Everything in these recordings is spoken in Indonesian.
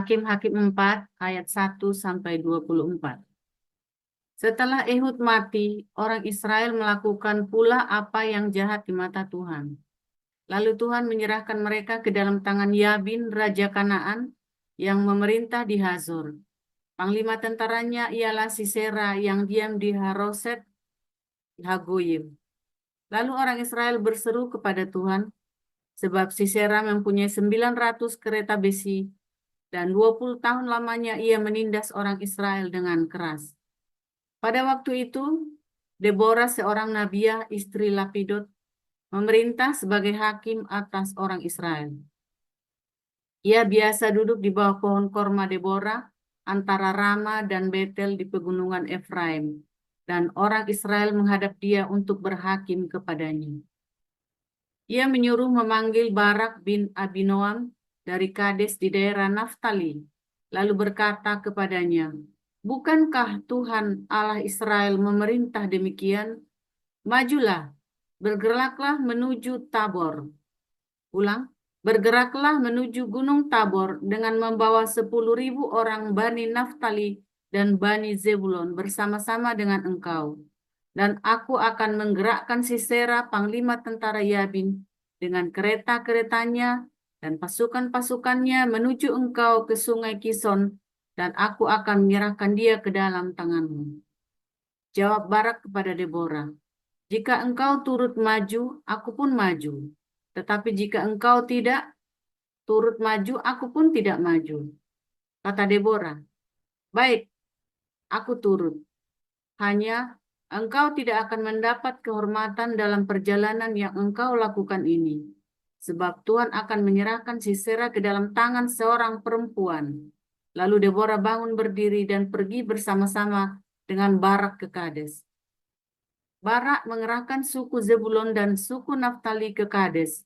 Hakim-Hakim 4 ayat 1-24. Setelah Ehud mati, orang Israel melakukan pula apa yang jahat di mata Tuhan. Lalu Tuhan menyerahkan mereka ke dalam tangan Yabin, Raja Kanaan, yang memerintah di Hazor. Panglima tentaranya ialah Sisera yang diam di Haroset Hagoyim. Lalu orang Israel berseru kepada Tuhan, sebab Sisera mempunyai 900 kereta besi, dan 20 tahun lamanya ia menindas orang Israel dengan keras. Pada waktu itu, Deborah seorang nabiah istri Lapidot memerintah sebagai hakim atas orang Israel. Ia biasa duduk di bawah pohon korma Deborah antara Rama dan Betel di pegunungan Efraim, dan orang Israel menghadap dia untuk berhakim kepadanya. Ia menyuruh memanggil Barak bin Abinoam dari Kades di daerah Naftali, lalu berkata kepadanya, "Bukankah Tuhan Allah Israel memerintah demikian? Majulah, bergeraklah menuju Tabor." Ulang, "Bergeraklah menuju Gunung Tabor dengan membawa 10.000 orang Bani Naftali dan Bani Zebulon bersama-sama dengan engkau. Dan aku akan menggerakkan Sisera, panglima tentara Yabin, dengan kereta-keretanya dan pasukan-pasukannya menuju engkau ke sungai Kison, dan aku akan menyerahkan dia ke dalam tanganmu." Jawab Barak kepada Deborah, "Jika engkau turut maju, aku pun maju. Tetapi jika engkau tidak turut maju, aku pun tidak maju." Kata Deborah, "Baik, aku turut. Hanya engkau tidak akan mendapat kehormatan dalam perjalanan yang engkau lakukan ini, sebab Tuhan akan menyerahkan Sisera ke dalam tangan seorang perempuan." Lalu Deborah bangun berdiri dan pergi bersama-sama dengan Barak ke Kades. Barak mengerahkan suku Zebulon dan suku Naftali ke Kades.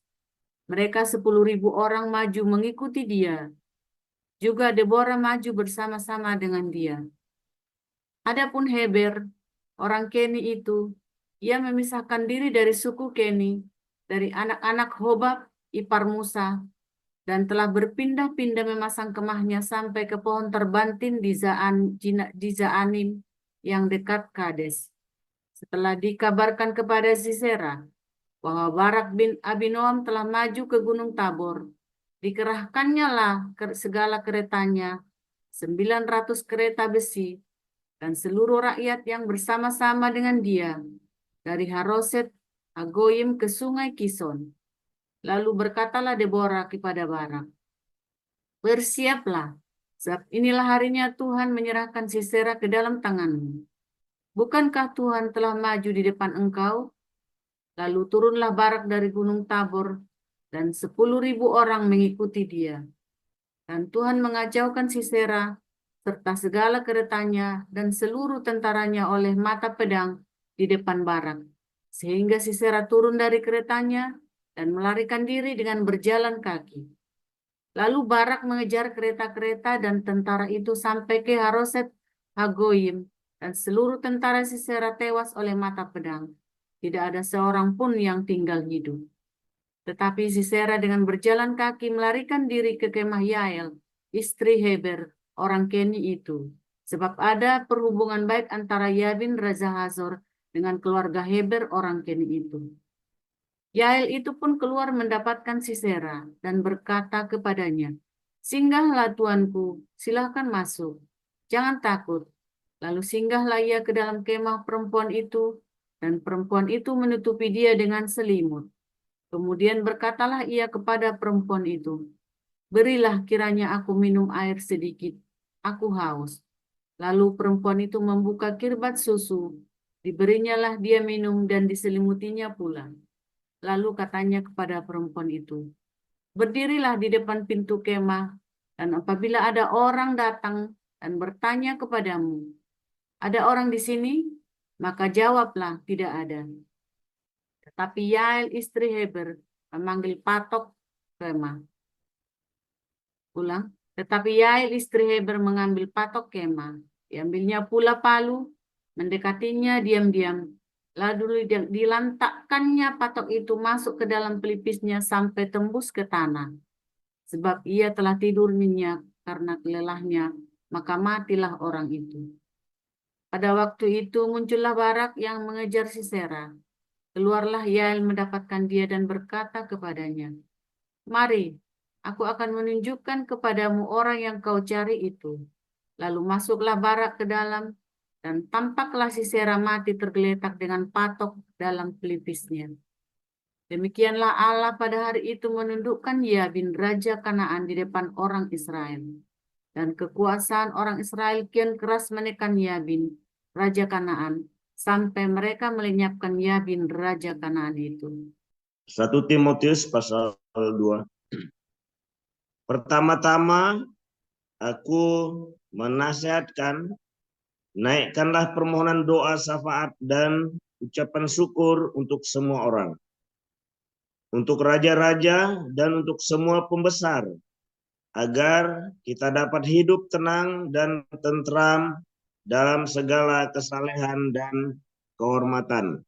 Mereka 10.000 orang maju mengikuti dia. Juga Deborah maju bersama-sama dengan dia. Adapun Heber, orang Keni itu, ia memisahkan diri dari suku Keni, dari anak-anak Hobab, ipar Musa, dan telah berpindah-pindah memasang kemahnya sampai ke pohon terbantin di Zaanim yang dekat Kades. Setelah dikabarkan kepada Sisera bahwa Barak bin Abinoam telah maju ke Gunung Tabor, dikerahkannya lah segala keretanya, 900 kereta besi, dan seluruh rakyat yang bersama-sama dengan dia, dari Haroset Hagoyim ke sungai Kison. Lalu berkatalah Deborah kepada Barak, "Bersiaplah, sebab inilah harinya Tuhan menyerahkan Sisera ke dalam tanganmu. Bukankah Tuhan telah maju di depan engkau?" Lalu turunlah Barak dari Gunung Tabor, dan 10.000 orang mengikuti dia. Dan Tuhan mengacaukan Sisera, serta segala keretanya dan seluruh tentaranya oleh mata pedang di depan Barak. Sehingga Sisera turun dari keretanya dan melarikan diri dengan berjalan kaki. Lalu Barak mengejar kereta-kereta dan tentara itu sampai ke Haroset Hagoyim, dan seluruh tentara Sisera tewas oleh mata pedang. Tidak ada seorang pun yang tinggal hidup. Tetapi Sisera dengan berjalan kaki melarikan diri ke kemah Yael, istri Heber, orang Keni itu. Sebab ada perhubungan baik antara Yabin, Raja Hazor, dengan keluarga Heber, orang Keni itu. Yael itu pun keluar mendapatkan Sisera dan berkata kepadanya, "Singgahlah tuanku, silahkan masuk. Jangan takut." Lalu singgahlah ia ke dalam kemah perempuan itu, dan perempuan itu menutupi dia dengan selimut. Kemudian berkatalah ia kepada perempuan itu, "Berilah kiranya aku minum air sedikit, aku haus." Lalu perempuan itu membuka kirbat susu, diberinyalah dia minum dan diselimutinya pula. Lalu katanya kepada perempuan itu, "Berdirilah di depan pintu kemah, dan apabila ada orang datang dan bertanya kepadamu, 'Ada orang di sini?' maka jawablah, 'Tidak ada.'" Tetapi Yael istri Heber memanggil patok kemah. Ulang. Tetapi Yael istri Heber mengambil patok kemah. Diambilnya pula palu, mendekatinya diam-diam. Lalu dilantakkannya patok itu masuk ke dalam pelipisnya sampai tembus ke tanah. Sebab ia telah tidur nyenyak karena kelelahnya, maka matilah orang itu. Pada waktu itu muncullah Barak yang mengejar Sisera. Keluarlah Yael mendapatkan dia dan berkata kepadanya, "Mari, aku akan menunjukkan kepadamu orang yang kau cari itu." Lalu masuklah Barak ke dalam, dan tampaklah Sisera mati tergeletak dengan patok dalam pelipisnya. Demikianlah Allah pada hari itu menundukkan Yabin, raja Kanaan, di depan orang Israel. Dan kekuasaan orang Israel kian keras menekan Yabin, raja Kanaan, sampai mereka melenyapkan Yabin, raja Kanaan itu. 1 Timotius pasal 2. Pertama-tama aku menasihatkan, naikkanlah permohonan doa syafaat dan ucapan syukur untuk semua orang, untuk raja-raja dan untuk semua pembesar, agar kita dapat hidup tenang dan tentram dalam segala kesalehan dan kehormatan.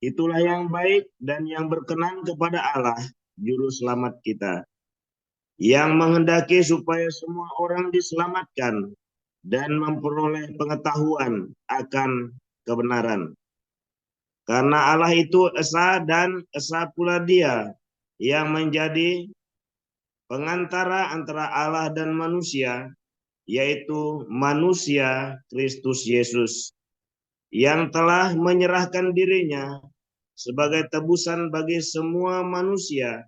Itulah yang baik dan yang berkenan kepada Allah, Juru Selamat kita, yang menghendaki supaya semua orang diselamatkan dan memperoleh pengetahuan akan kebenaran. Karena Allah itu esa dan esa pula Dia yang menjadi pengantara antara Allah dan manusia, yaitu manusia Kristus Yesus, yang telah menyerahkan dirinya sebagai tebusan bagi semua manusia.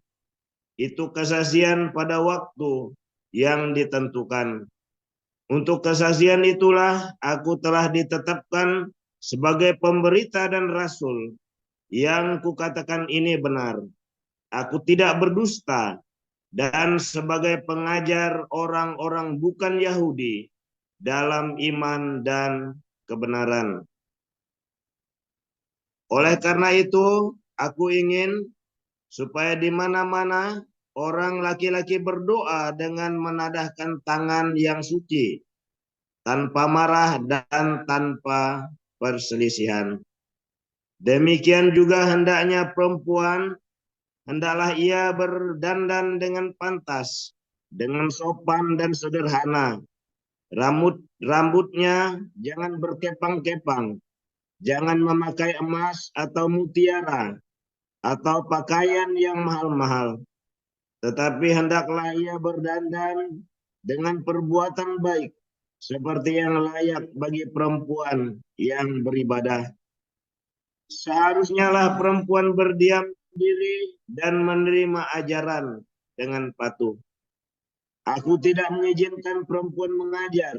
Itu kesaksian pada waktu yang ditentukan. Untuk kesaksian itulah aku telah ditetapkan sebagai pemberita dan rasul, yang kukatakan ini benar. Aku tidak berdusta, dan sebagai pengajar orang-orang bukan Yahudi dalam iman dan kebenaran. Oleh karena itu, aku ingin supaya di mana-mana orang laki-laki berdoa dengan menadahkan tangan yang suci, tanpa marah dan tanpa perselisihan. Demikian juga hendaknya perempuan, hendaklah ia berdandan dengan pantas, dengan sopan dan sederhana. Rambutnya jangan berkepang-kepang, jangan memakai emas atau mutiara, atau pakaian yang mahal-mahal. Tetapi hendaklah ia berdandan dengan perbuatan baik, seperti yang layak bagi perempuan yang beribadah. Seharusnya lah perempuan berdiam diri dan menerima ajaran dengan patuh. Aku tidak mengizinkan perempuan mengajar,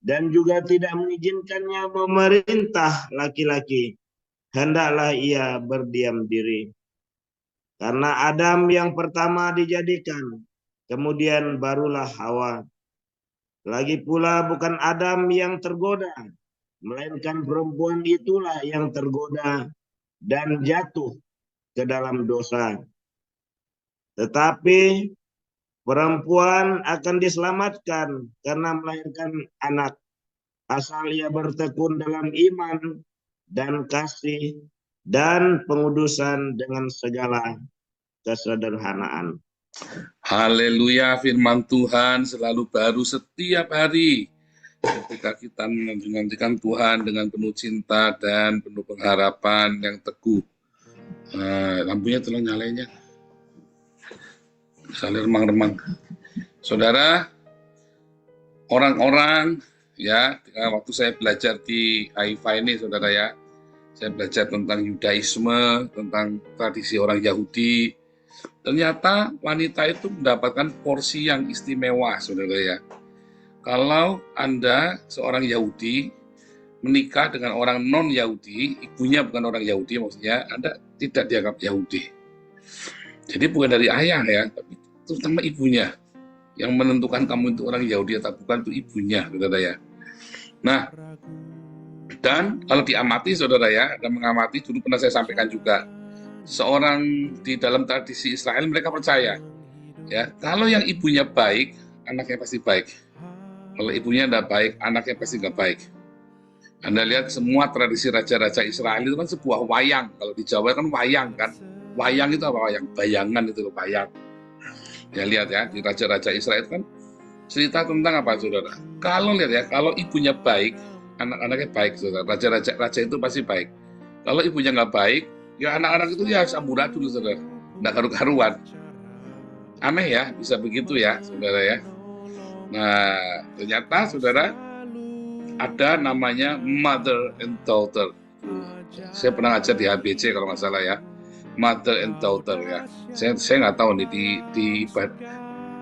dan juga tidak mengizinkannya memerintah laki-laki. Hendaklah ia berdiam diri. Karena Adam yang pertama dijadikan, kemudian barulah Hawa. Lagi pula bukan Adam yang tergoda, melainkan perempuan itulah yang tergoda dan jatuh ke dalam dosa. Tetapi perempuan akan diselamatkan karena melahirkan anak, asal ia bertekun dalam iman dan kasih dan pengudusan dengan segala kesederhanaan. Haleluya, firman Tuhan selalu baru setiap hari. Ketika kita menantikan Tuhan dengan penuh cinta dan penuh pengharapan yang teguh. Lampunya tolong nyalainnya. Saling remang-remang. Saudara, orang-orang ya, waktu saya belajar di AIFA ini, saudara ya, saya belajar tentang Yudaisme, tentang tradisi orang Yahudi. Ternyata wanita itu mendapatkan porsi yang istimewa, saudara ya. Kalau Anda seorang Yahudi menikah dengan orang non-Yahudi, ibunya bukan orang Yahudi, maksudnya Anda tidak dianggap Yahudi. Jadi bukan dari ayah ya, tapi terutama ibunya yang menentukan kamu itu orang Yahudi atau bukan, itu ibunya, saudara ya. Nah, dan kalau diamati, saudara ya, dan mengamati, dulu pernah saya sampaikan juga, seorang di dalam tradisi Israel mereka percaya, ya, kalau yang ibunya baik, anaknya pasti baik. Kalau ibunya tidak baik, anaknya pasti nggak baik. Anda lihat semua tradisi raja-raja Israel itu kan sebuah wayang. Kalau di Jawa kan wayang kan. Wayang itu apa wayang? Bayangan itu loh, bayang. Ya lihat ya, di raja-raja Israel kan cerita tentang apa, saudara? Kalau lihat ya, kalau ibunya baik, anak-anaknya baik, saudara. Raja itu pasti baik. Kalau ibunya nggak baik, ya anak-anak itu ya amburadul, saudara. Nggak karu-karuan. Aneh ya, bisa begitu ya, saudara ya. Nah, ternyata, saudara, ada namanya mother and daughter. Saya pernah ngajar di HBC kalau nggak salah ya, mother and daughter ya. Saya nggak tahu nih di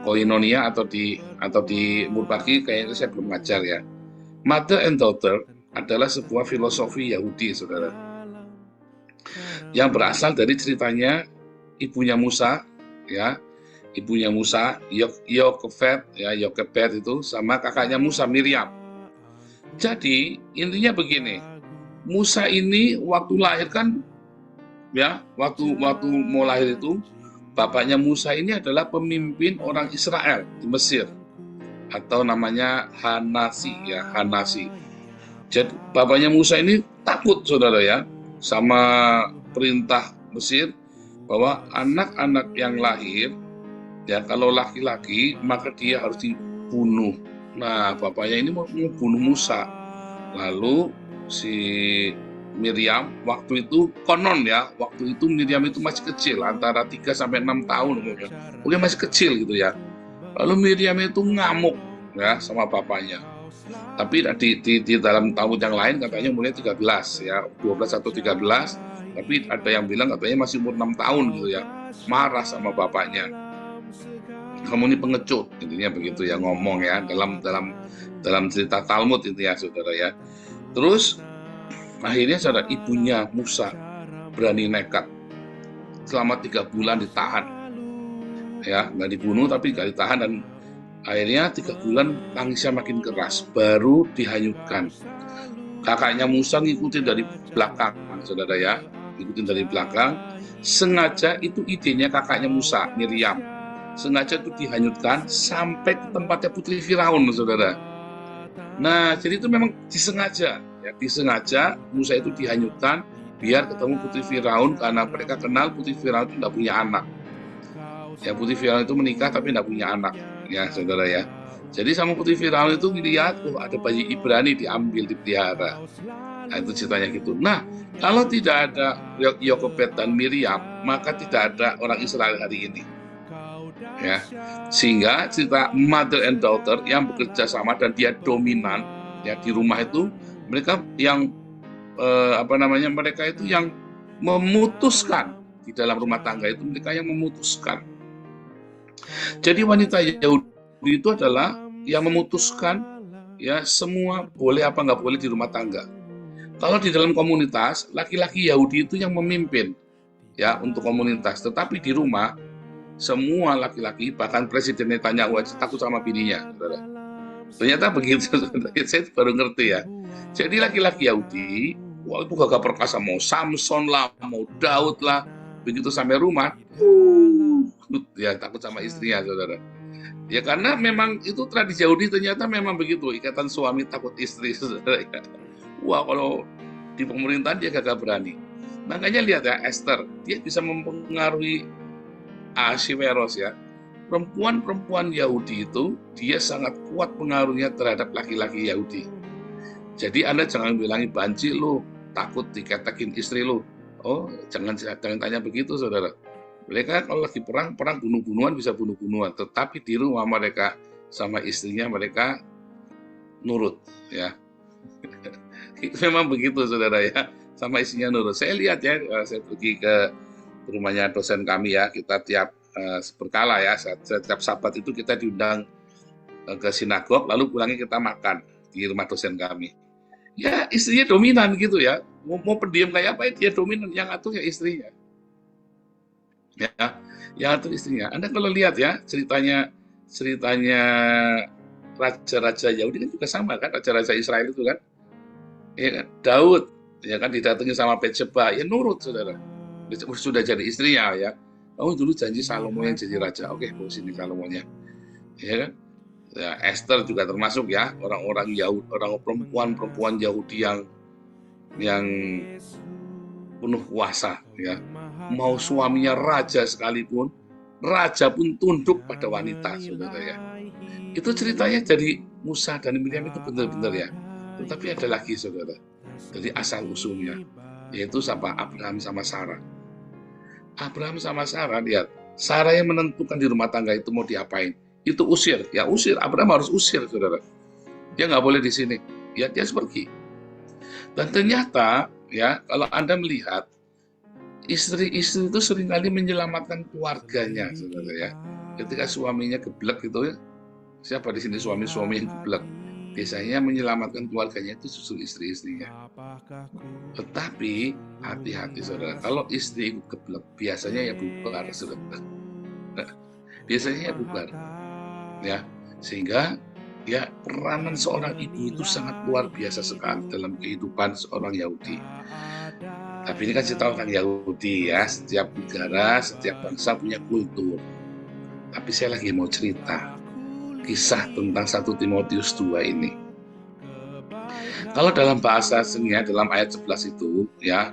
Koinonia atau di Murpaki, kayaknya saya belum ngajar ya. Mother and daughter adalah sebuah filosofi Yahudi, saudara, yang berasal dari ceritanya ibunya Musa, ya, ibunya Musa, Yokebed itu sama kakaknya Musa, Miriam. Jadi intinya begini, Musa ini waktu lahir kan, ya, waktu mau lahir itu, bapaknya Musa ini adalah pemimpin orang Israel di Mesir, atau namanya Hanasi ya, Hanasi. Jadi bapaknya Musa ini takut, saudara ya, sama perintah Mesir bahwa anak-anak yang lahir, ya, kalau laki-laki maka dia harus dibunuh. Nah, bapaknya ini mau bunuh Musa. Lalu si Miriam waktu itu, konon ya, waktu itu Miriam itu masih kecil, antara 3 sampai 6 tahun mungkin masih kecil gitu ya. Lalu Miriam itu ngamuk ya sama bapaknya. Tapi di dalam Talmud yang lain katanya umurnya 13 ya, 12 atau 13, tapi ada yang bilang katanya masih umur 6 tahun gitu ya. Marah sama bapaknya. Kamu ini pengecut, intinya begitu ya, ngomong ya, dalam cerita Talmud itu ya, saudara ya. Terus akhirnya, saudara, ibunya Musa berani nekat, selama 3 bulan ditahan ya, nggak dibunuh tapi nggak ditahan, dan akhirnya 3 bulan tangisnya makin keras, baru dihanyutkan. Kakaknya Musa ngikutin dari belakang, saudara ya, ngikutin dari belakang, sengaja, itu idenya kakaknya Musa, Miriam, sengaja itu dihanyutkan sampai ke tempatnya putri Firaun, saudara. Nah, jadi itu memang disengaja ya, disengaja Musa itu dihanyutkan biar ketemu putri Firaun, karena mereka kenal putri Firaun itu tidak punya anak ya, putri Firaun itu menikah tapi tidak punya anak ya, saudara ya. Jadi sama putri Firaun itu dilihat, ada bayi Ibrani, diambil, dipelihara. Nah, itu ceritanya gitu. Nah, kalau tidak ada Yokebed dan Miriam, maka tidak ada orang Israel hari ini ya. Sehingga cerita mother and daughter yang bekerja sama dan dia dominan ya di rumah itu, mereka yang mereka itu yang memutuskan di dalam rumah tangga itu, mereka yang memutuskan. Jadi wanita Yahudi itu adalah yang memutuskan ya, semua boleh apa nggak boleh di rumah tangga. Kalau di dalam komunitas, laki-laki Yahudi itu yang memimpin ya untuk komunitas, tetapi di rumah semua laki-laki, bahkan Presiden Netanyahu aja takut sama bininya, saudara. Ternyata begitu, saya baru ngerti ya. Jadi laki-laki Yahudi, wah itu gagah perkasa, mau Samson lah, mau Daud lah, begitu sampai rumah, ya takut sama istrinya, saudara. Ya karena memang itu tradisi Yahudi, ternyata memang begitu, ikatan suami takut istri, saudara. Wah, kalau di pemerintahan dia gagah berani. Makanya lihat ya, Esther, dia bisa mempengaruhi Ahasiweros ya. Perempuan-perempuan Yahudi itu, dia sangat kuat pengaruhnya terhadap laki-laki Yahudi. Jadi Anda jangan bilangi banci lu, takut diketekin istri lu. Oh, jangan tanya begitu, saudara. Mereka kalau lagi perang bunuh-bunuhan, bisa bunuh-bunuhan, tetapi di rumah mereka sama istrinya mereka nurut ya. Itu memang begitu, saudara ya, sama istrinya nurut. Saya lihat ya, saya pergi ke rumahnya dosen kami ya, kita tiap berkala ya, setiap Sabat itu kita diundang ke sinagog, lalu pulangnya kita makan di rumah dosen kami. Ya istrinya dominan gitu ya, mau pendiam kayak apa, dia dominan, yang atur ya istrinya. Ya, yang atur istrinya. Anda kalau lihat ya, ceritanya raja-raja Yahudi kan juga sama kan, raja-raja Israel itu kan, ya kan? Daud ya kan didatangi sama Batsheba, ya nurut, saudara. Sudah jadi istrinya ya. Oh dulu janji Salomo yang jadi raja, oke, bawa sini Salomonya, ya kan. Ya, Esther juga termasuk ya, orang-orang Yahudi, orang perempuan Yahudi yang penuh kuasa ya. Mau suaminya raja sekalipun, raja pun tunduk pada wanita, saudara ya. Itu ceritanya dari Musa dan Miriam itu benar-benar ya. Tetapi ada lagi, saudara, dari asal usulnya, yaitu sama Abraham sama Sarah. Abraham sama Sarah, lihat, Sarah yang menentukan di rumah tangga itu mau diapain. Itu usir, ya usir. Abraham harus usir, saudara. Dia nggak boleh di sini. Ya, dia harus pergi. Dan ternyata, ya, kalau Anda melihat, istri-istri itu seringkali menyelamatkan keluarganya, saudara ya. Ketika suaminya geblek gitu ya, siapa di sini suami-suami yang geblek? Biasanya menyelamatkan keluarganya itu justru istri-istrinya. Tetapi hati-hati, saudara, kalau istri itu geblek, biasanya ya bubar, saudara. Biasanya ya bubar, ya. Sehingga ya peranan seorang ibu itu sangat luar biasa sekali dalam kehidupan seorang Yahudi. Tapi ini kan cerita orang Yahudi ya, setiap negara, setiap bangsa punya kultur. Tapi saya lagi mau cerita kisah tentang 1 Timotius 2 ini. Kalau dalam bahasa aslinya, dalam ayat 11 itu ya,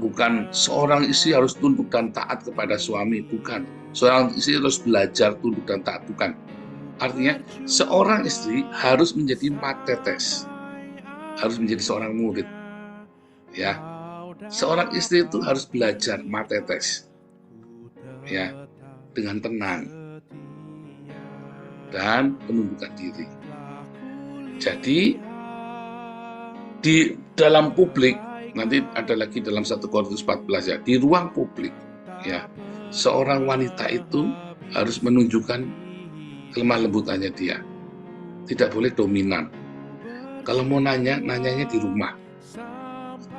bukan seorang istri harus tunduk dan taat kepada suami, bukan. Seorang istri harus belajar tunduk dan taat, bukan. Artinya seorang istri harus menjadi matetes, harus menjadi seorang murid. Ya, seorang istri itu harus belajar matetes, ya, dengan tenang dan penundukan diri. Jadi di dalam publik, nanti ada lagi dalam 1 Korintus 14 ya, di ruang publik, ya, seorang wanita itu harus menunjukkan kelemah lembutannya dia. Tidak boleh dominan. Kalau mau nanya, nanyanya di rumah.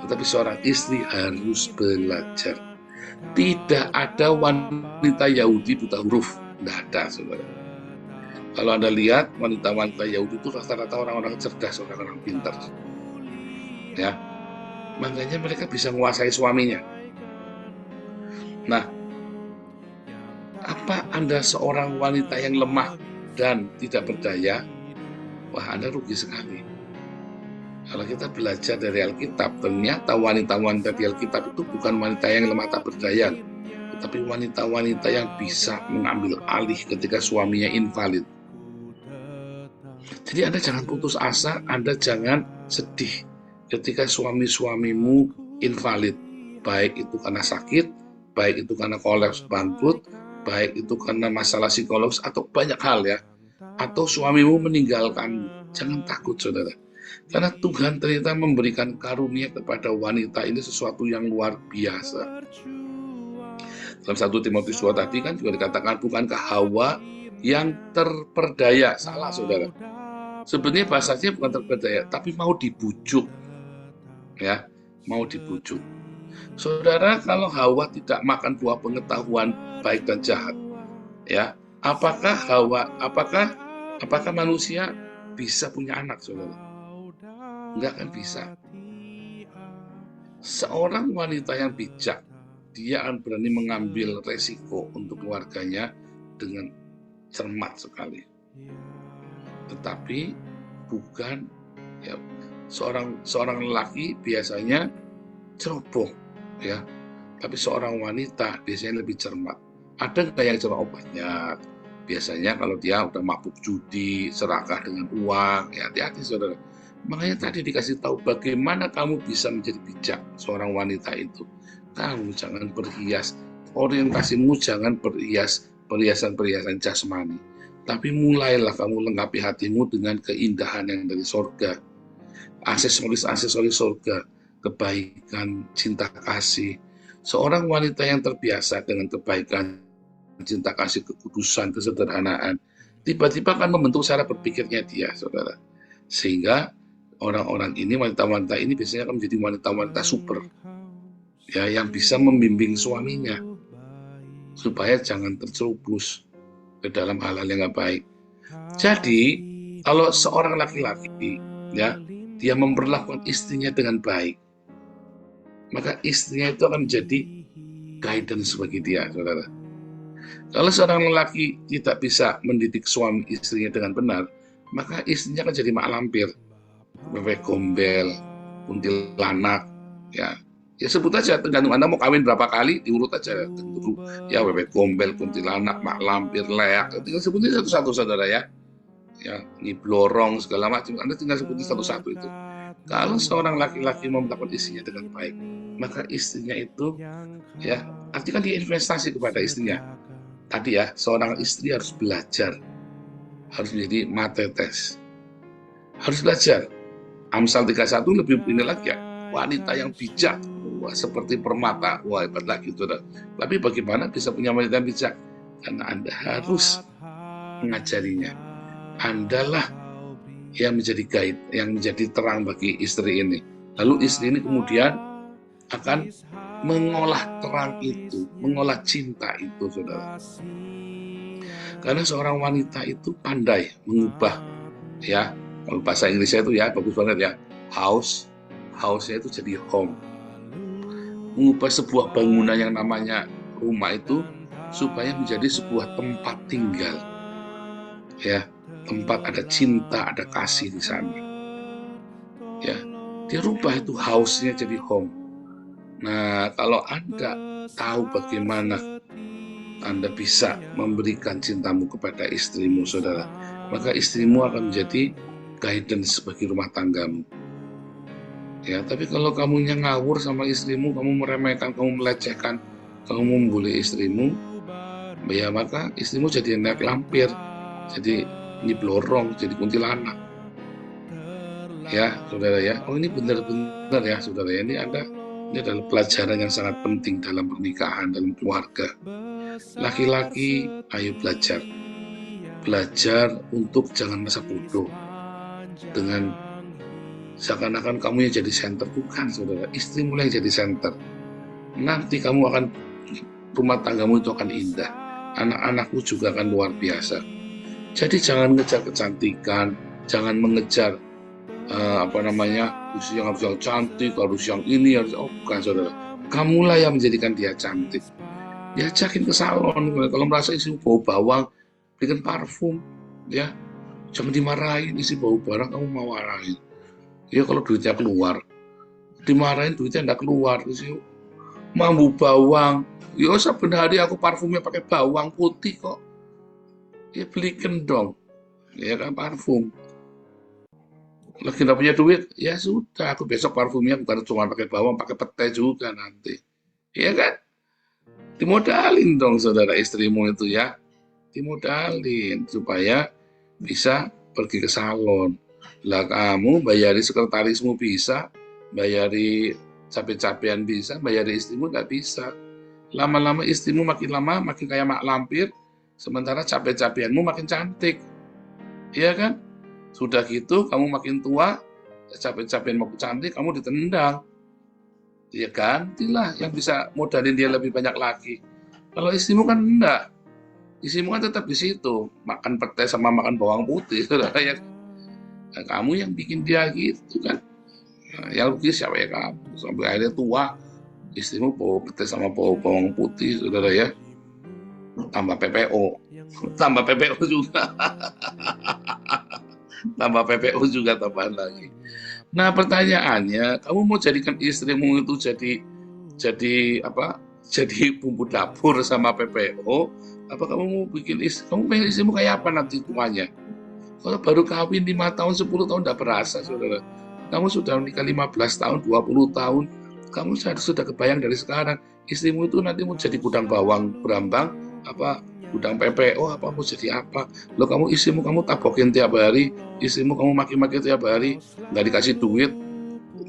Tetapi seorang istri harus belajar. Tidak ada wanita Yahudi buta huruf. Tidak ada, saudara. Kalau Anda lihat, wanita-wanita Yahudi itu rata-rata orang-orang cerdas, orang-orang pintar. Ya, makanya mereka bisa menguasai suaminya. Nah, apa Anda seorang wanita yang lemah dan tidak berdaya? Wah, Anda rugi sekali. Kalau kita belajar dari Alkitab, ternyata wanita-wanita di Alkitab itu bukan wanita yang lemah tak berdaya, tetapi wanita-wanita yang bisa mengambil alih ketika suaminya invalid. Jadi Anda jangan putus asa, Anda jangan sedih ketika suami-suamimu invalid, baik itu karena sakit, baik itu karena kolaps bangkrut, baik itu karena masalah psikologis atau banyak hal ya, atau suamimu meninggalkan. Jangan takut, saudara. Karena Tuhan ternyata memberikan karunia kepada wanita ini sesuatu yang luar biasa. Dalam 1 Timotius 2 tadi kan juga dikatakan, bukankah Hawa yang terperdaya? Salah, saudara. Sebenarnya bahasanya bukan terperdaya, tapi mau dibujuk. Ya, mau dibujuk. Saudara, kalau Hawa tidak makan buah pengetahuan baik dan jahat, ya, apakah manusia bisa punya anak, saudara? Enggak akan bisa. Seorang wanita yang bijak, dia akan berani mengambil resiko untuk keluarganya dengan cermat sekali. Tetapi bukan ya, seorang lelaki biasanya ceroboh ya, tapi seorang wanita biasanya lebih cermat. Ada nggak yang cermat? Banyak. Biasanya kalau dia udah mabuk judi, serakah dengan uang, ya hati-hati, saudara. Makanya tadi dikasih tahu bagaimana kamu bisa menjadi bijak seorang wanita itu. Kamu jangan berhias, orientasimu jangan berhias perhiasan-perhiasan jasmani. Tapi mulailah kamu lengkapi hatimu dengan keindahan yang dari sorga. Aksesoris-aksesoris sorga, kebaikan, cinta kasih. Seorang wanita yang terbiasa dengan kebaikan, cinta kasih, kekudusan, kesederhanaan, tiba-tiba akan membentuk cara berpikirnya dia, saudara. Sehingga orang-orang ini, wanita-wanita ini biasanya akan menjadi wanita-wanita super, ya, yang bisa membimbing suaminya supaya jangan tercerubus ke dalam hal-hal yang nggak baik. Jadi kalau seorang laki-laki, ya, dia memperlakukan istrinya dengan baik, maka istrinya itu akan menjadi guidance bagi dia, saudara. Kalau seorang lelaki tidak bisa mendidik suami istrinya dengan benar, maka istrinya akan jadi mak lampir, bebek gombel, kuntilanak, ya, Ya sebut aja, tergantung Anda mau kawin berapa kali, diurut aja. Ya bebek gombel, kuntilanak, mak lampir, leak, tinggal sebutin satu-satu saudara ya. Ya, ini blorong segala macam, Anda tinggal sebutin satu-satu itu. Kalau seorang laki-laki mau melakukan istrinya dengan baik, maka istrinya itu ya, artinya dia investasi kepada istrinya. Tadi ya, seorang istri harus belajar, harus menjadi matetes, harus belajar. Amsal 31 lebih ini lagi ya, wanita yang bijak, wah, seperti permata, wah hebat lagi saudara. Tapi bagaimana bisa punya wanita yang bijak? Karena Anda harus mengajarinya. Andalah yang menjadi guide, yang menjadi terang bagi istri ini. Lalu istri ini kemudian akan mengolah terang itu, mengolah cinta itu, saudara. Karena seorang wanita itu pandai mengubah, ya, kalau bahasa Inggrisnya itu ya bagus banget ya, house-nya itu jadi home. Mengubah sebuah bangunan yang namanya rumah itu supaya menjadi sebuah tempat tinggal, ya, tempat ada cinta, ada kasih di sana. Ya, dia rubah itu house-nya jadi home. Nah, kalau Anda tahu bagaimana Anda bisa memberikan cintamu kepada istrimu, saudara, maka istrimu akan menjadi guidance bagi rumah tanggamu. Ya, tapi kalau kamu ngawur sama istrimu, kamu meremehkan, kamu melecehkan, kamu membuli istrimu, ya maka istrimu jadi naik lampir, jadi nyiblorong, jadi kuntilanak. Ya, saudara ya. Oh, ini benar-benar ya, saudara ya. Ini adalah pelajaran yang sangat penting dalam pernikahan, dalam keluarga. Laki-laki, ayo belajar. Belajar untuk jangan merasa bodoh. Dengan seakan-akan kamu yang jadi center. Bukan, saudara. Istrimu yang jadi center. Nanti kamu akan, rumah tanggamu itu akan indah. Anak-anakmu juga akan luar biasa. Jadi jangan ngejar kecantikan, jangan mengejar harus yang cantik, harus yang ini, harus bukan, saudara. Kamulah yang menjadikan dia cantik. Diajakin ke salon, kalau merasa isi bau bawang, berikan parfum, ya. Jangan dimarahin isi bau barang, kamu mau marahin. Ya kalau duitnya keluar, dimarahin duitnya enggak keluar, isi mambu bawang. Ya saben hari aku parfumnya pakai bawang putih kok. Ya belikan dong, ya kan parfum. Lagi nggak punya duit, ya sudah, aku besok parfumnya bukan cuma pakai bawang, pakai petai juga nanti. Iya kan? Dimodalin dong saudara istrimu itu ya. Dimodalin supaya bisa pergi ke salon. Lah kamu bayari sekretarismu bisa, bayari capek-capean bisa, bayari istrimu nggak bisa. Lama-lama istrimu makin lama makin kayak mak lampir, sementara capek-capeanmu makin cantik. Iya kan? Sudah gitu, kamu makin tua, capek-capean mau cantik, kamu ditendang. Ya gantilah yang bisa modalin dia lebih banyak lagi. Kalau istrimu kan enggak. Istrimu kan tetap di situ, makan petai sama makan bawang putih. Saudara, ya. Nah, kamu yang bikin dia gitu kan. Nah, yang rugi siapa ya kamu? Sampai akhirnya tua, istrimu bawa petai sama bawa bawang putih, saudara ya. Tambah PPO. Tambah PPO juga. Tambah PPU juga tambahan lagi. Nah pertanyaannya, kamu mau jadikan istrimu itu jadi apa? Jadi bumbu dapur sama PPO? Apa kamu mau bikin kamu pengen istrimu kayak apa nanti tuanya? Kalau baru kawin 5 tahun, 10 tahun tidak berasa, saudara. Kamu sudah menikah 15 tahun, 20 tahun, kamu sudah kebayang dari sekarang. Istrimu itu nanti mau jadi gudang bawang berambang, apa gudang PPO, apa mau jadi apa? Lo kamu istrimu kamu tabokin tiap hari, istrimu kamu maki-maki tiap hari, nggak dikasih duit,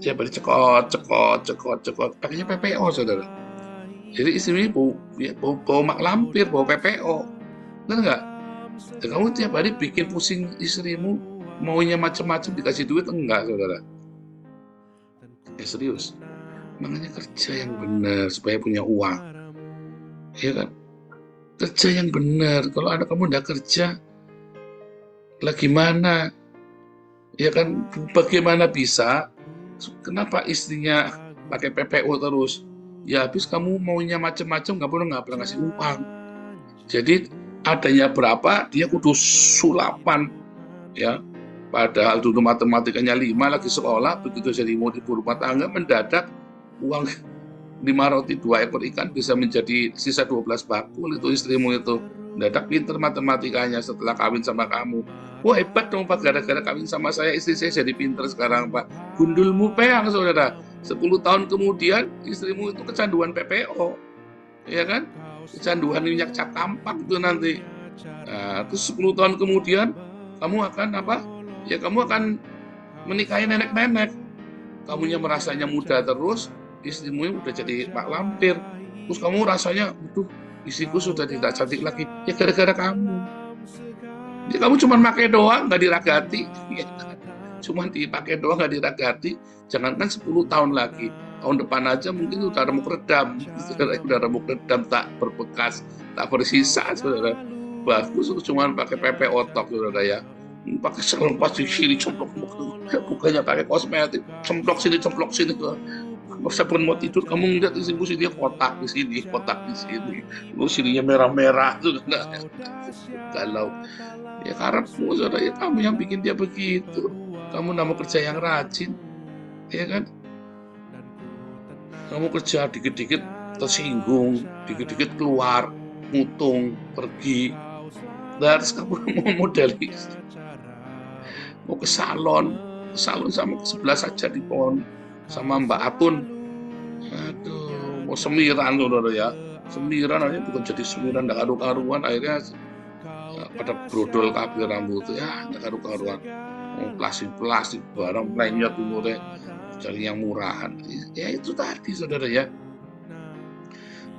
tiap hari cekot, pakainya PPO, saudara. Jadi istrimu bau mak lampir, bau PPO, benar nggak? Dan kamu tiap hari bikin pusing istrimu, maunya macam-macam dikasih duit enggak, saudara? Ya serius, makanya kerja yang benar supaya punya uang, ya kan? Kerja yang benar. Kalau anak kamu tidak kerja, lah gimana? Ya kan, bagaimana bisa? Kenapa istrinya pakai PPO terus? Ya habis kamu maunya macam-macam, nggak pernah ngasih uang. Jadi adanya berapa, dia kudu sulapan, ya. Padahal dulu matematikanya 5 lagi sekolah, begitu jadi mau ibu rumah tangga mendadak uang 5 roti 2 ekor ikan bisa menjadi sisa 12 bakul itu istrimu itu. Mendadak pinter matematikanya setelah kawin sama kamu. Wah hebat dong Pak, gara-gara kawin sama saya istri saya jadi pinter sekarang Pak. Gundulmu peang saudara. 10 tahun kemudian istrimu itu kecanduan PPO. Ya kan? Kecanduan minyak cap kampak itu nanti. Nah, terus 10 tahun kemudian kamu akan apa? Ya kamu akan menikahi nenek-nenek. Kamunya merasanya muda terus, istrimu udah jadi mak lampir. Terus kamu rasanya, aduh, istriku sudah tidak cantik lagi. Ya gara-gara kamu. Ya kamu cuma pakai doang, nggak diragati. Ya, cuma dipakai doang, nggak diragati. Jangankan 10 tahun lagi. Tahun depan aja mungkin udah remuk redam. Udah remuk redam, tak berbekas, tak bersisa, saudara. Bagus, cuma pakai PP otok, saudara ya. Pakai salon pas di sini, cemplok. Bukannya pakai kosmetik, cemplok sini. Sabun mau tidur, kamu ngeliat istrimu sini kotak di sini, lu sininya merah-merah tuh, kalau ya karepmu saudara, ya kamu yang bikin dia begitu. Kamu nama kerja yang rajin, ya kan? Kamu kerja dikit-dikit tersinggung, dikit-dikit keluar, ngutung, pergi. Terus kamu mau modelis, mau ke salon sama ke sebelah saja di pohon sama Mbak Atun. Aduh, mau semiran saudara ya. Semiran aja bukan jadi semiran, nggak karu-karuan, akhirnya pada brodol kabeh rambut ya, nggak karu-karuan. Plastik barang melenyot umurnya, cari yang murahan. Ya itu tadi saudara ya.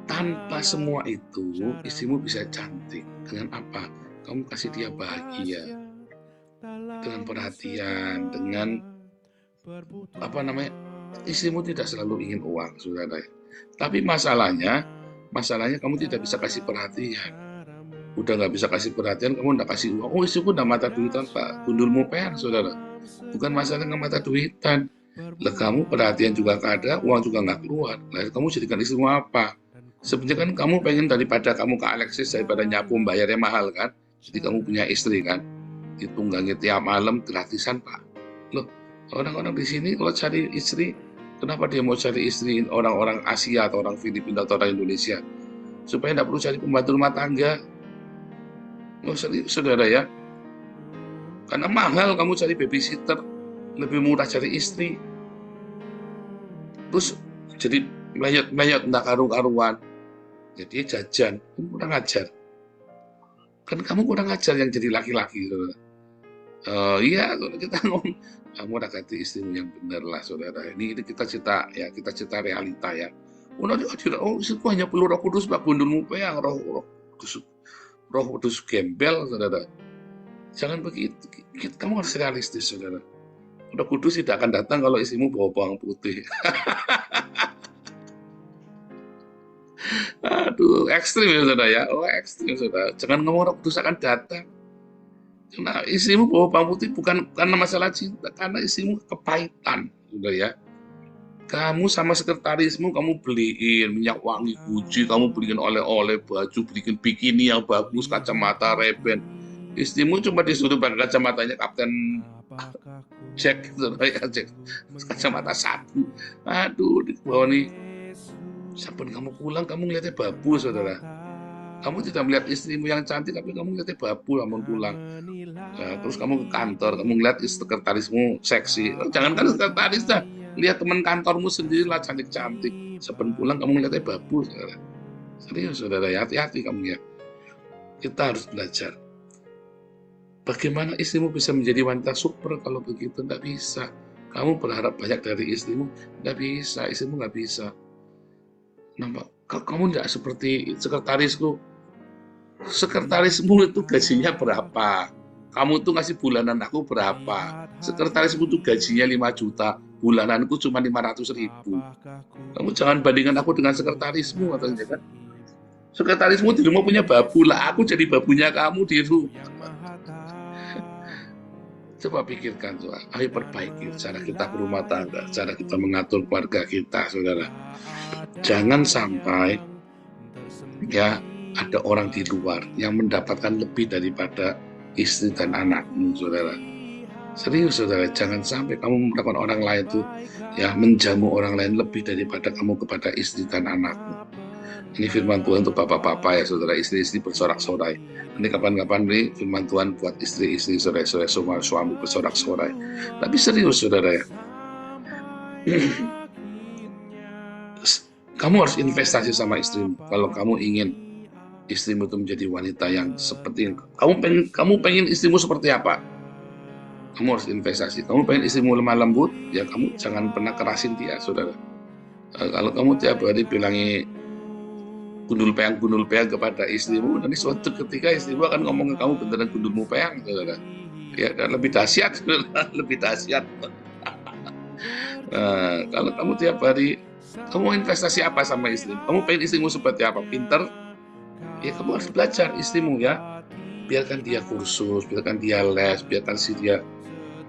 Tanpa semua itu, istrimu bisa cantik. Dengan apa? Kamu kasih dia bahagia, dengan perhatian, dengan apa namanya? Istrimu tidak selalu ingin uang, saudara. Tapi masalahnya kamu tidak bisa kasih perhatian. Udah nggak bisa kasih perhatian, kamu nggak kasih uang. Oh, istriku udah mata duitan Pak, gundulmu peang, saudara. Bukan masalah nggak mata duitan. Lah kamu perhatian juga nggak ada, uang juga nggak keluar. Lah kamu jadikan istrimu apa? Sebenarnya kan kamu pengen daripada kamu ke Alexis daripada nyapu bayarnya mahal kan. Jadi kamu punya istri kan, ditunggangi tiap malam gratisan Pak. Loh, orang-orang di sini kalau cari istri, kenapa dia mau cari istri orang-orang Asia atau orang Filipina atau orang Indonesia? Supaya tidak perlu cari pembantu rumah tangga. Oh, saudara ya, karena mahal kamu cari babysitter, lebih murah cari istri. Terus jadi mayat tidak karu-karuan. Jadi jajan, kamu kurang ajar. Kan kamu kurang ajar yang jadi laki-laki, saudara. Iya, kita ngomong, kamu udah ganti istrimu yang benar lah, saudara. Ini kita cerita realita ya. Istriku hanya perlu Roh Kudus, Pak gundulmu peang, Roh Kudus gembel, saudara. Jangan begitu. Kamu harus realistis, saudara. Roh Kudus tidak akan datang kalau istrimu bawa bawang putih. Aduh, ekstrim ya saudara ya. Oh, ekstrim saudara. Jangan ngomong Roh Kudus akan datang. Karena istrimu bawa bawang putih bukan karena masalah cinta, karena istrimu kepahitan, saudara ya. Kamu sama sekretarismu, kamu beliin minyak wangi Gucci, kamu beliin oleh-oleh, baju, beliin bikini yang bagus, kacamata Ray-Ban. Istrimu cuma disuruh pakai kacamatanya Kapten Jack, saudara ya, Jack. Kacamata sabu. Aduh, di bawah nih. Saben kamu pulang, kamu ngeliatnya babu, saudara. Kamu tidak melihat istrimu yang cantik, tapi kamu ngeliatnya babu namun pulang. Terus kamu ke kantor, kamu ngeliat sekretarismu seksi. Jangankan sekretaris dah, lihat teman kantormu sendiri lah cantik-cantik. Saben pulang kamu ngeliatnya babu, saudara. Serius, saudara ya, hati-hati kamu ya. Kita harus belajar. Bagaimana istrimu bisa menjadi wanita super kalau begitu? Tidak bisa. Kamu berharap banyak dari istrimu, tidak bisa. Istrimu nggak bisa. Nampak, kamu tidak seperti sekretarisku. Sekretarismu itu gajinya berapa? Kamu tuh ngasih bulanan aku berapa? Sekretarismu tuh gajinya 5 juta, bulananku cuma 500.000. Kamu jangan bandingkan aku dengan sekretarismu, katanya kan? Sekretarismu di rumah punya babu lah, aku jadi babunya kamu di rumah. Coba pikirkan, ayo perbaiki cara kita berumah tangga, cara kita mengatur keluarga kita, saudara. Jangan sampai ya ada orang di luar yang mendapatkan lebih daripada istri dan anakmu, saudara. Serius saudara, jangan sampai kamu melakukan orang lain itu ya menjamu orang lain lebih daripada kamu kepada istri dan anakmu. Ini firman Tuhan untuk bapak-bapak ya saudara, istri-istri bersorak-sorai. Ini kapan-kapan nih firman Tuhan buat istri-istri, saudara-saudara, semua suami bersorak-sorai. Tapi serius saudara ya, kamu harus investasi sama istrimu. Kalau kamu ingin istrimu itu menjadi wanita yang seperti kamu pengen istrimu seperti apa? Kamu harus investasi. Kamu pengen istrimu lemah lembut, ya kamu jangan pernah kerasin dia, saudara. Kalau kamu tiap hari bilangi gundul peang kepada istrimu, nanti suatu ketika istrimu akan ngomong ke kamu beneran gundulmu peang, saudara. Ya, dan lebih dahsyat, saudara. Lebih dahsyat. Kalau kamu tiap hari, kamu investasi apa sama istrimu? Kamu pengen istrimu seperti apa? Pinter? Ya kamu harus belajar istrimu ya. Biarkan dia kursus, biarkan dia les, biarkan si dia.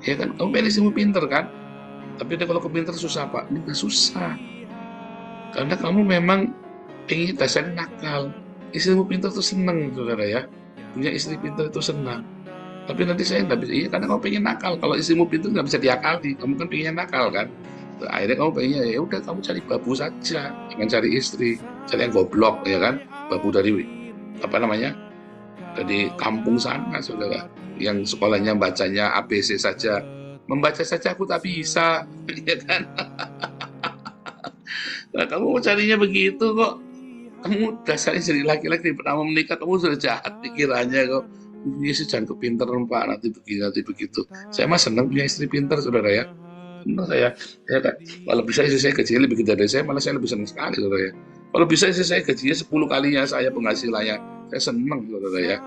Ya kan, kamu pengen istrimu pinter kan? Tapi kalau kamu pinter susah Pak? Ini nggak susah. Karena kamu memang pengen dasarnya nakal. Istrimu pinter tuh seneng, saudara ya. Punya istri pinter itu senang. Tapi nanti saya nggak bisa, iya karena kamu pengen nakal. Kalau istrimu pinter nggak bisa diakali, kamu kan pengennya nakal kan? Akhirnya kamu pengennya ya udah kamu cari babu saja, jangan cari istri, cari yang goblok ya kan? Babu dari apa namanya? Dari kampung sana, saudara. Yang sekolahnya bacanya ABC saja, membaca saja aku tak bisa, ya kan? Nah, kamu mau carinya begitu kok. Kamu dasarnya jadi laki-laki pertama menikah, kamu sudah jahat pikirannya kok. Ini sih jangan kepinteran Pak, nanti begini, nanti begitu. Saya mah senang punya istri pintar, saudara ya. Senang saya kan, kalau bisa istri saya gajinya lebih gede dari saya, malah saya lebih senang sekali, saudara ya. Kalau bisa istri saya gajinya 10 kalinya saya penghasilannya, saya senang, saudara ya.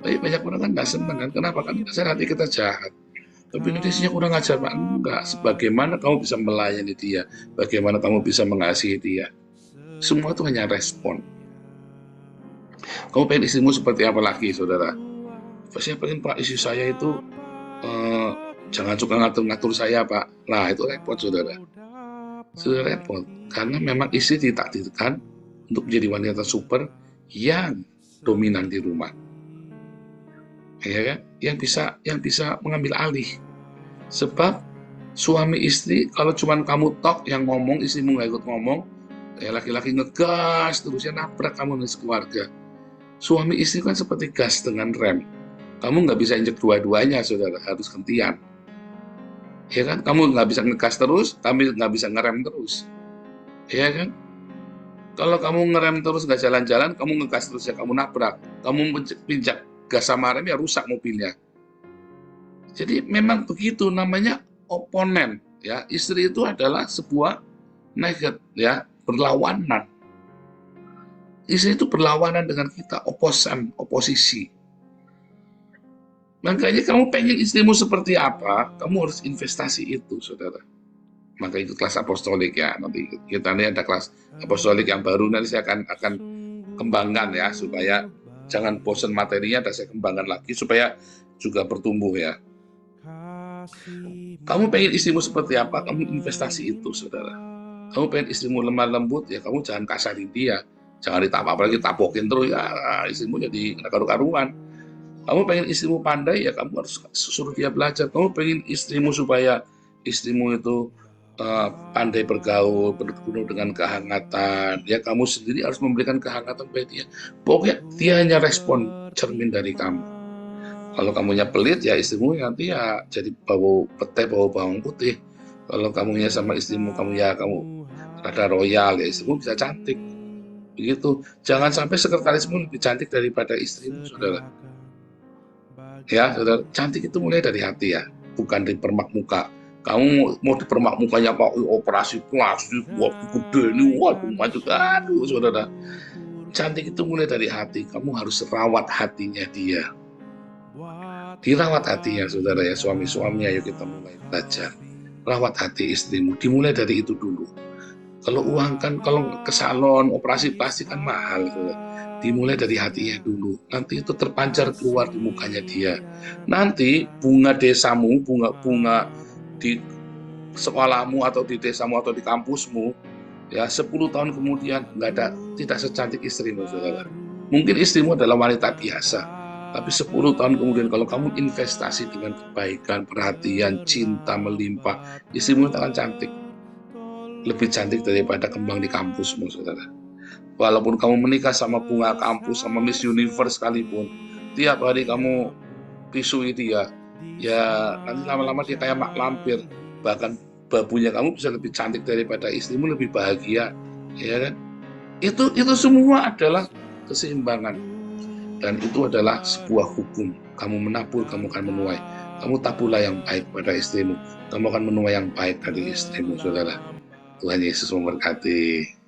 Tapi banyak orang kan nggak senang kan, kenapa? Kan dasar hati kita jahat. Tapi Indonesia kurang ajar Pak, enggak. Bagaimana kamu bisa melayani dia, bagaimana kamu bisa mengasihi dia. Semua itu hanya respon. Kamu pengen istrimu seperti apa lagi, saudara? Saya pengen Pak, istri saya itu jangan suka ngatur-ngatur saya Pak. Nah itu repot saudara. Sudah repot. Karena memang istri ditakdirkan untuk menjadi wanita super yang dominan di rumah. Ya kan? Yang bisa mengambil alih. Sebab suami istri kalau cuma kamu tok yang ngomong, istrimu nggak ikut ngomong, ya laki-laki ngegas terusnya nabrak kamu dan keluarga. Suami istri kan seperti gas dengan rem. Kamu nggak bisa injek dua-duanya, saudara. Harus gantian. Ya kan? Kamu nggak bisa ngegas terus, kamu nggak bisa ngerem terus. Ya kan? Kalau kamu ngerem terus nggak jalan-jalan, kamu ngegas terus ya kamu nabrak. Kamu pinjak gas sama rem ya rusak mobilnya. Jadi memang begitu namanya oponen. Ya, istri itu adalah sebuah negatif, ya, berlawanan. Istri itu berlawanan dengan kita, oposisi. Makanya kamu pengen istrimu seperti apa, kamu harus investasi itu, saudara. Maka itu kelas apostolik ya. Nanti kita ini ada kelas apostolik yang baru, nanti saya akan kembangkan ya, supaya jangan bosan materinya, dan saya kembangkan lagi supaya juga bertumbuh ya. Kamu pengen istrimu seperti apa, kamu investasi itu, saudara. Kamu pengen istrimu lemah lembut, ya kamu jangan kasarin dia. Jangan ditapok, apalagi tapokin terus, ya istrimu jadi karu-karuan. Kamu pengen istrimu pandai, ya kamu harus suruh dia belajar. Kamu pengen istrimu supaya istrimu itu pandai bergaul, penuh dengan kehangatan. Ya kamu sendiri harus memberikan kehangatan pada dia. Pokoknya dia hanya respon cermin dari kamu. Kalau kamunya pelit, ya istrimu nanti ya jadi bau pete, bau bawang putih. Kalau kamunya sama istrimu, kamu rada royal, ya istrimu bisa cantik. Begitu. Jangan sampai sekretarismu lebih cantik daripada istrimu, saudara. Ya, saudara, cantik itu mulai dari hati ya, bukan dari permak muka. Kamu mau dipermak mukanya Pak, operasi plastik, gede ini, waduh, maju, aduh, saudara. Cantik itu mulai dari hati. Kamu harus rawat hatinya dia. Dirawat hatinya, saudara ya, suami-suami, ayo kita mulai belajar. Rawat hati istrimu, dimulai dari itu dulu. Kalau uang kan, kalau ke salon, operasi plastik kan mahal, saudara. Dimulai dari hatinya dulu. Nanti itu terpancar keluar di mukanya dia. Nanti bunga desamu, bunga di sekolahmu atau di desamu atau di kampusmu, ya 10 tahun kemudian tidak secantik istrimu, saudara. Mungkin istrimu adalah wanita biasa, Tapi 10 tahun kemudian kalau kamu investasi dengan kebaikan, perhatian, cinta melimpah, istrimu akan cantik. Lebih cantik daripada kembang di kampusmu, saudara. Walaupun kamu menikah sama bunga kampus, sama Miss Universe sekalipun, tiap hari kamu pisui dia, ya nanti lama-lama dia kayak mak lampir. Bahkan babunya kamu bisa lebih cantik daripada istrimu, lebih bahagia, ya kan? Itu semua adalah keseimbangan. Dan itu adalah sebuah hukum. Kamu menabur, kamu akan menuai. Kamu taburlah yang baik pada istrimu, kamu akan menuai yang baik dari istrimu, saudara. Tuhan Yesus memberkati.